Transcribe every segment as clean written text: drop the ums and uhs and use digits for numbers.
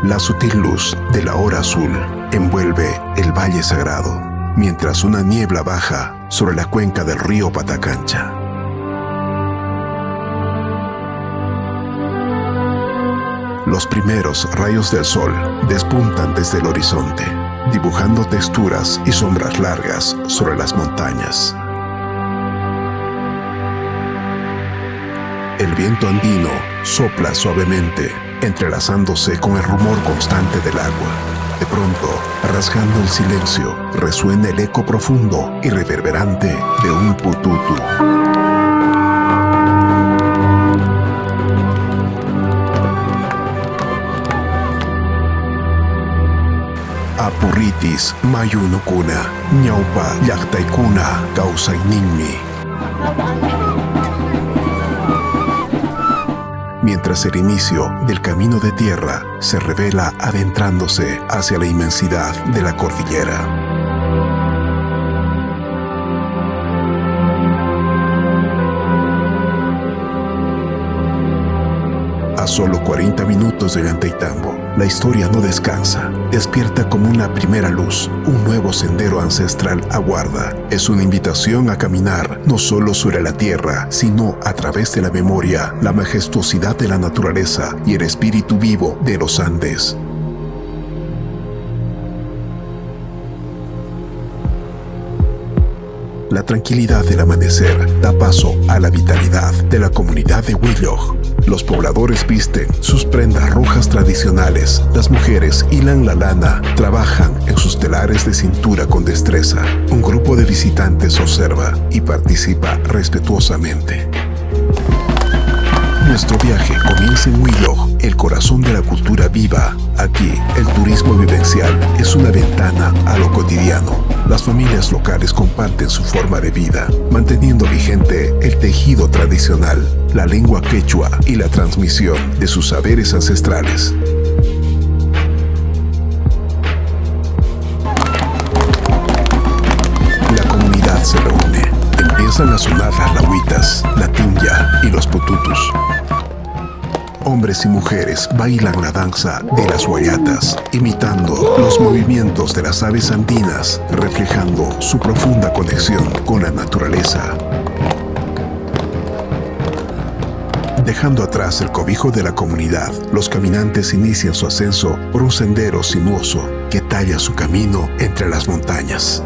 La sutil luz de la hora azul envuelve el valle sagrado, mientras una niebla baja sobre la cuenca del río Patacancha. Los primeros rayos del sol despuntan desde el horizonte, dibujando texturas y sombras largas sobre las montañas. El viento andino sopla suavemente, entrelazándose con el rumor constante del agua. De pronto, rasgando el silencio, resuena el eco profundo y reverberante de un pututu. Apurritis mayunukuna, ñaupa llaqtaykuna kawsayninmi. Mientras el inicio del camino de tierra se revela adentrándose hacia la inmensidad de la cordillera. A solo 40 minutos de Ollantaytambo, la historia no descansa. Despierta como una primera luz. Un nuevo sendero ancestral aguarda. Es una invitación a caminar no solo sobre la tierra, sino a través de la memoria, la majestuosidad de la naturaleza y el espíritu vivo de los Andes. La tranquilidad del amanecer da paso a la vitalidad de la comunidad de Huiloj. Los pobladores visten sus prendas rojas tradicionales. Las mujeres hilan la lana, trabajan en sus telares de cintura con destreza. Un grupo de visitantes observa y participa respetuosamente. Nuestro viaje comienza en Huiloj, el corazón de la cultura viva. Aquí, el turismo vivencial es una ventana a lo cotidiano. Las familias locales comparten su forma de vida, manteniendo vigente el tejido tradicional, la lengua quechua y la transmisión de sus saberes ancestrales. La comunidad se reúne. Empiezan a sonar las lahuitas, la tinya y los pututus. Hombres y mujeres bailan la danza de las huayatas, imitando los movimientos de las aves andinas, reflejando su profunda conexión con la naturaleza. Dejando atrás el cobijo de la comunidad, los caminantes inician su ascenso por un sendero sinuoso que talla su camino entre las montañas.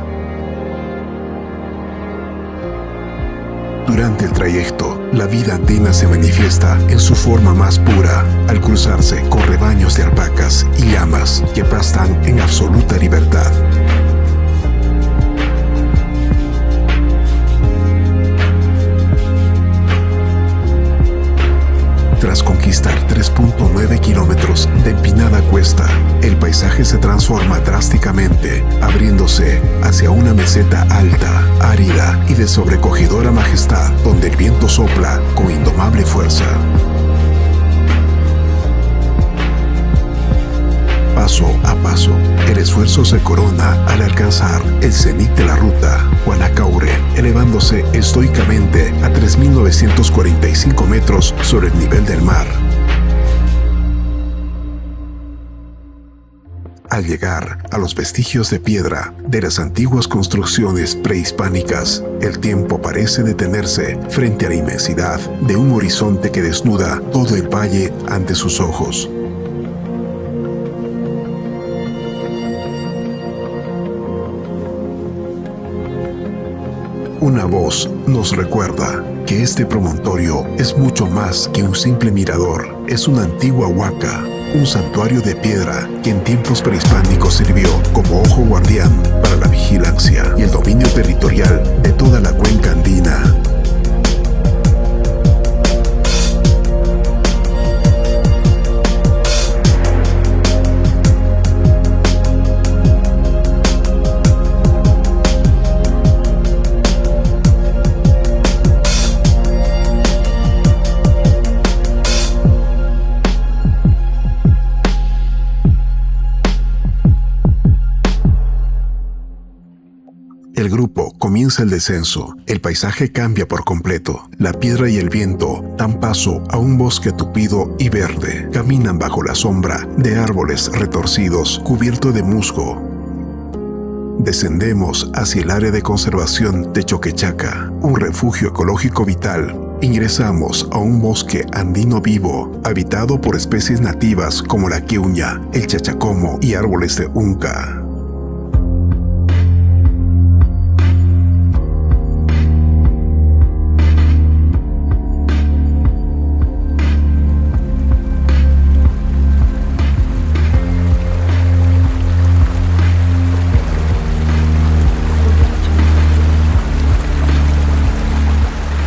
Durante el trayecto, la vida andina se manifiesta en su forma más pura, al cruzarse con rebaños de alpacas y llamas que pastan en absoluta libertad. Tras conquistar 3.9 kilómetros de empinada cuesta, el paisaje se transforma drásticamente, abriéndose hacia una meseta alta, árida y de sobrecogedora majestad, donde el viento sopla con indomable fuerza. Paso a paso, el esfuerzo se corona al alcanzar el cenit de la ruta, Huanacaurre, elevándose estoicamente a 3.945 metros sobre el nivel del mar. Al llegar a los vestigios de piedra de las antiguas construcciones prehispánicas, el tiempo parece detenerse frente a la inmensidad de un horizonte que desnuda todo el valle ante sus ojos. Una voz nos recuerda que este promontorio es mucho más que un simple mirador. Es una antigua huaca, un santuario de piedra que en tiempos prehispánicos sirvió como ojo guardián para la vigilancia y el dominio territorial de toda la cuenca andina. Comienza el descenso. El paisaje cambia por completo. La piedra y el viento dan paso a un bosque tupido y verde. Caminan bajo la sombra de árboles retorcidos, cubierto de musgo. Descendemos hacia el área de conservación de Choquechaca, un refugio ecológico vital. Ingresamos a un bosque andino vivo, habitado por especies nativas como la quiuña, el chachacomo y árboles de unca.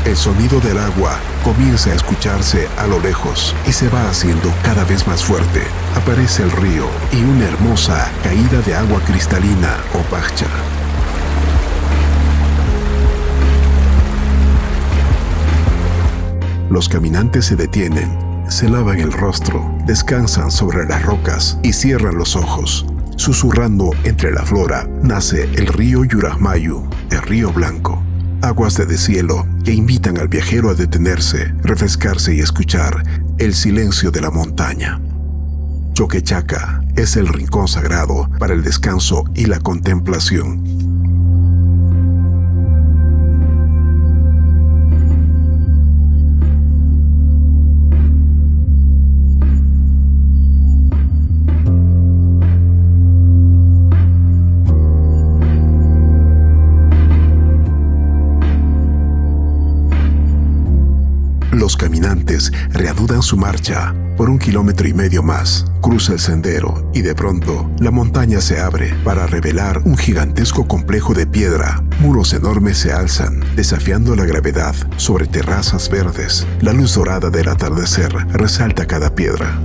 El sonido del agua comienza a escucharse a lo lejos y se va haciendo cada vez más fuerte. Aparece el río y una hermosa caída de agua cristalina o pachá. Los caminantes se detienen, se lavan el rostro, descansan sobre las rocas y cierran los ojos. Susurrando entre la flora nace el río Yurajmayu, el río blanco. Aguas de deshielo que invitan al viajero a detenerse, refrescarse y escuchar el silencio de la montaña. Choquechaca es el rincón sagrado para el descanso y la contemplación. Los caminantes reanudan su marcha por 1,5 kilómetros más. Cruza el sendero y de pronto la montaña se abre para revelar un gigantesco complejo de piedra. Muros enormes se alzan, desafiando la gravedad sobre terrazas verdes. La luz dorada del atardecer resalta cada piedra.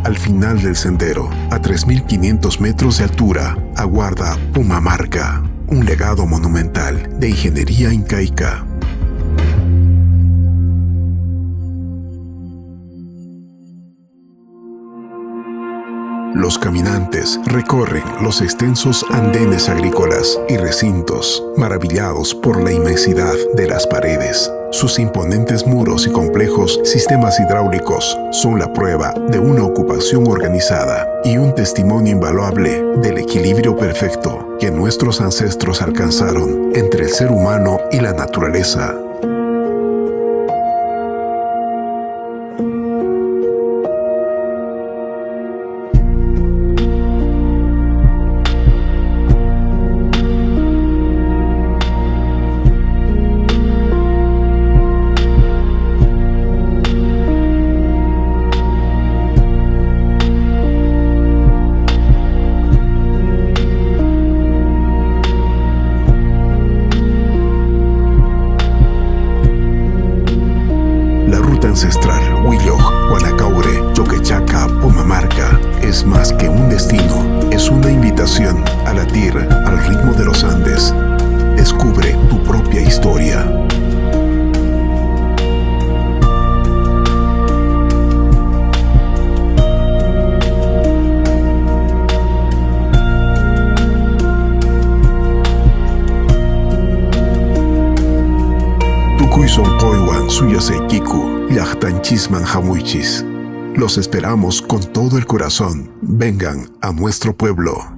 Al final del sendero, a 3.500 metros de altura, aguarda Pumamarca, un legado monumental de ingeniería incaica. Los caminantes recorren los extensos andenes agrícolas y recintos, maravillados por la inmensidad de las paredes. Sus imponentes muros y complejos sistemas hidráulicos son la prueba de una ocupación organizada y un testimonio invaluable del equilibrio perfecto que nuestros ancestros alcanzaron entre el ser humano y la naturaleza. Ancestral, Huiloj, Huanacaure, Choquechaca, Pumamarca, es más que un destino, es una invitación a latir al ritmo de los Andes. Descubre tu propia historia. Tukuison Poiwan Suyasekiku. Yachtanchisman Hamuichis. Los esperamos con todo el corazón. Vengan a nuestro pueblo.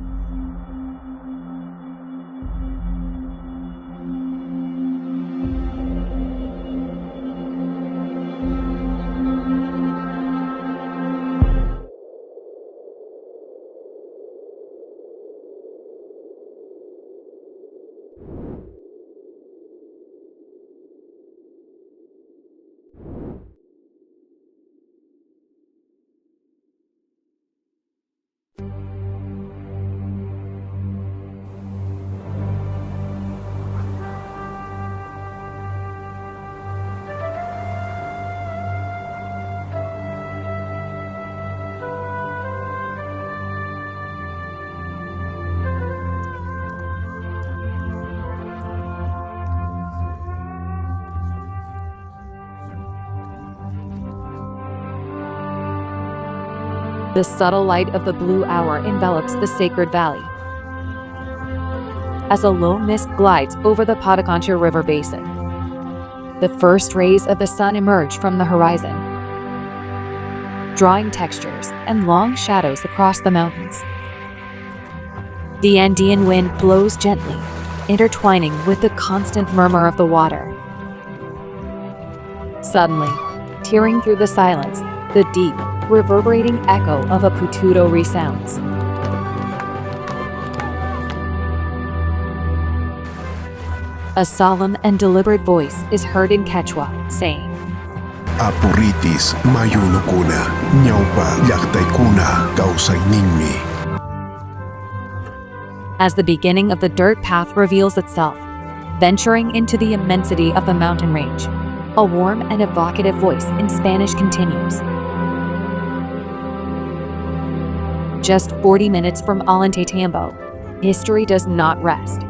The subtle light of the blue hour envelops the sacred valley. As a low mist glides over the Pataconcha River basin, the first rays of the sun emerge from the horizon, drawing textures and long shadows across the mountains. The Andean wind blows gently, intertwining with the constant murmur of the water. Suddenly, tearing through the silence, the deep, reverberating echo of a putudo resounds. A solemn and deliberate voice is heard in Quechua, saying, Apuritis mayunukuna, nyaupa yaktaikuna kausainingmi. As the beginning of the dirt path reveals itself, venturing into the immensity of the mountain range, a warm and evocative voice in Spanish continues. Just 40 minutes from Ollantaytambo, history does not rest.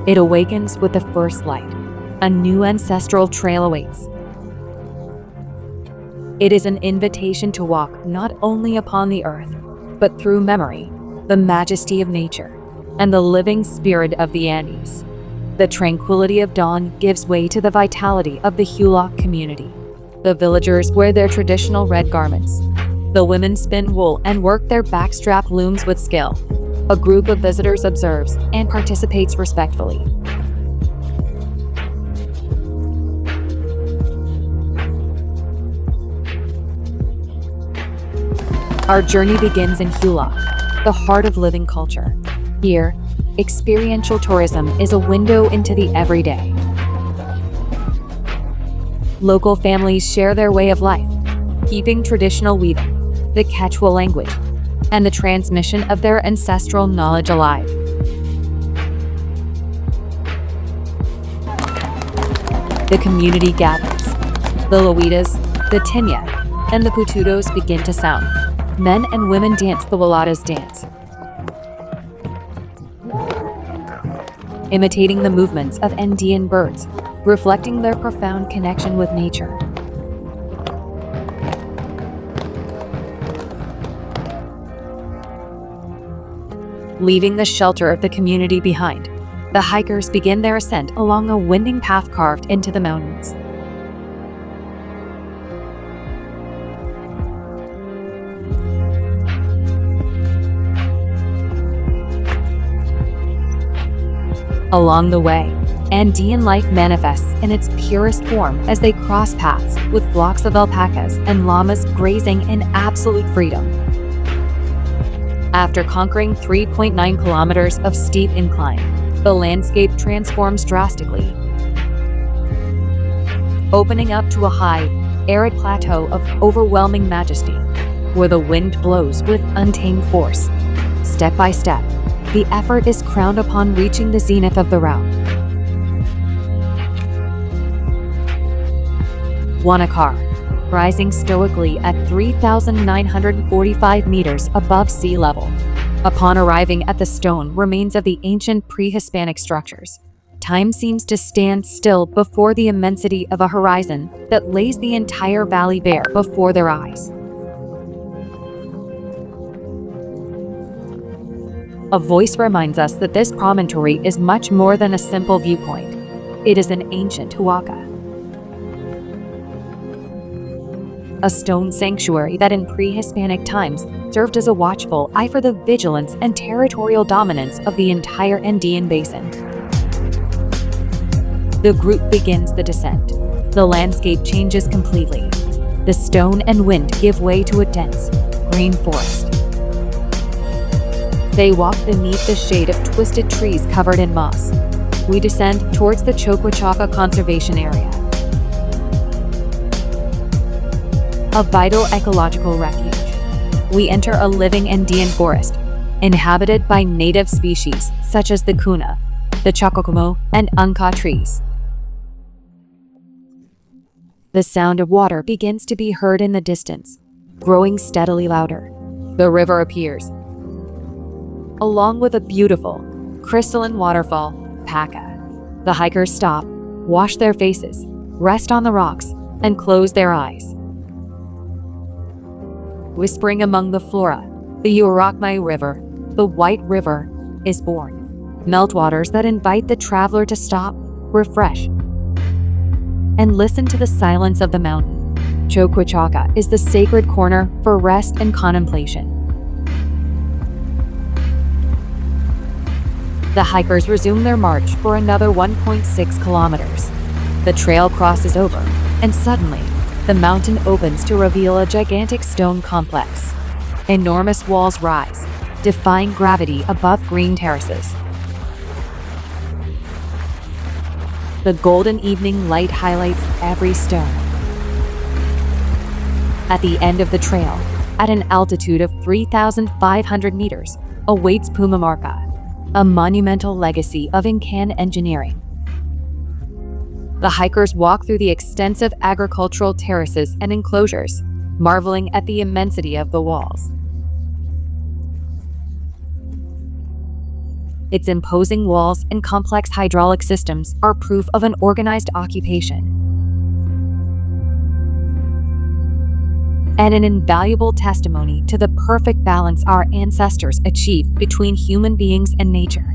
It awakens with the first light. A new ancestral trail awaits. It is an invitation to walk not only upon the earth, but through memory, the majesty of nature, and the living spirit of the Andes. The tranquility of dawn gives way to the vitality of the Hulak community. The villagers wear their traditional red garments. The women spin wool and work their backstrap looms with skill. A group of visitors observes and participates respectfully. Our journey begins in Hulak, the heart of living culture. Here, experiential tourism is a window into the everyday. Local families share their way of life, keeping traditional weaving, the Quechua language, and the transmission of their ancestral knowledge alive. The community gathers. The loitas, the tinya, and the putudos begin to sound. Men and women dance the Waladas dance, imitating the movements of Andean birds, reflecting their profound connection with nature. Leaving the shelter of the community behind, the hikers begin their ascent along a winding path carved into the mountains. Along the way, Andean life manifests in its purest form as they cross paths with flocks of alpacas and llamas grazing in absolute freedom. After conquering 3.9 kilometers of steep incline, the landscape transforms drastically, opening up to a high, arid plateau of overwhelming majesty, where the wind blows with untamed force. Step by step, the effort is crowned upon reaching the zenith of the route. Huanacaure, rising stoically at 3,945 meters above sea level. Upon arriving at the stone remains of the ancient pre-Hispanic structures, time seems to stand still before the immensity of a horizon that lays the entire valley bare before their eyes. A voice reminds us that this promontory is much more than a simple viewpoint. It is an ancient huaca, a stone sanctuary that in pre-Hispanic times served as a watchful eye for the vigilance and territorial dominance of the entire Andean basin. The group begins the descent. The landscape changes completely. The stone and wind give way to a dense, green forest. They walk beneath the shade of twisted trees covered in moss. We descend towards the Choquachaca Conservation Area, a vital ecological refuge. We enter a living Andean forest, inhabited by native species such as the cuna, the chacocumo, and unca trees. The sound of water begins to be heard in the distance, growing steadily louder. The river appears, along with a beautiful, crystalline waterfall, Paca. The hikers stop, wash their faces, rest on the rocks, and close their eyes. Whispering among the flora, The Uruguay River, the White River, is born. Meltwaters that invite the traveler to stop, refresh, and listen to the silence of the mountain. Choquachaca is the sacred corner for rest and contemplation. The hikers resume their march for another 1.6 kilometers. The trail crosses over, and suddenly, the mountain opens to reveal a gigantic stone complex. Enormous walls rise, defying gravity above green terraces. The golden evening light highlights every stone. At the end of the trail, at an altitude of 3,500 meters, awaits Pumamarca, a monumental legacy of Incan engineering. The hikers walk through the extensive agricultural terraces and enclosures, marveling at the immensity of the walls. Its imposing walls and complex hydraulic systems are proof of an organized occupation, and an invaluable testimony to the perfect balance our ancestors achieved between human beings and nature.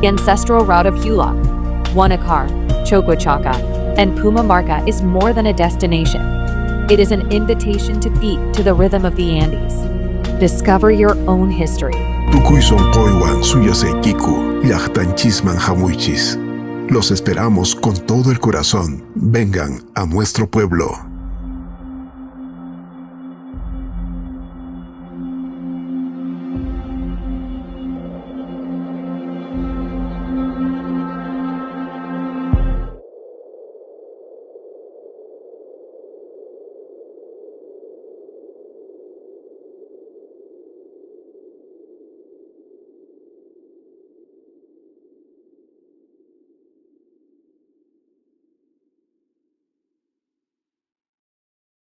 The ancestral route of Huac, Huanacaure, Choquachaca, and Pumamarca is more than a destination. It is an invitation to beat to the rhythm of the Andes. Discover your own history. Tukuison poiwan suyase kiku, llajtanchisman jamuichis. Los esperamos con todo el corazón. Vengan a nuestro pueblo.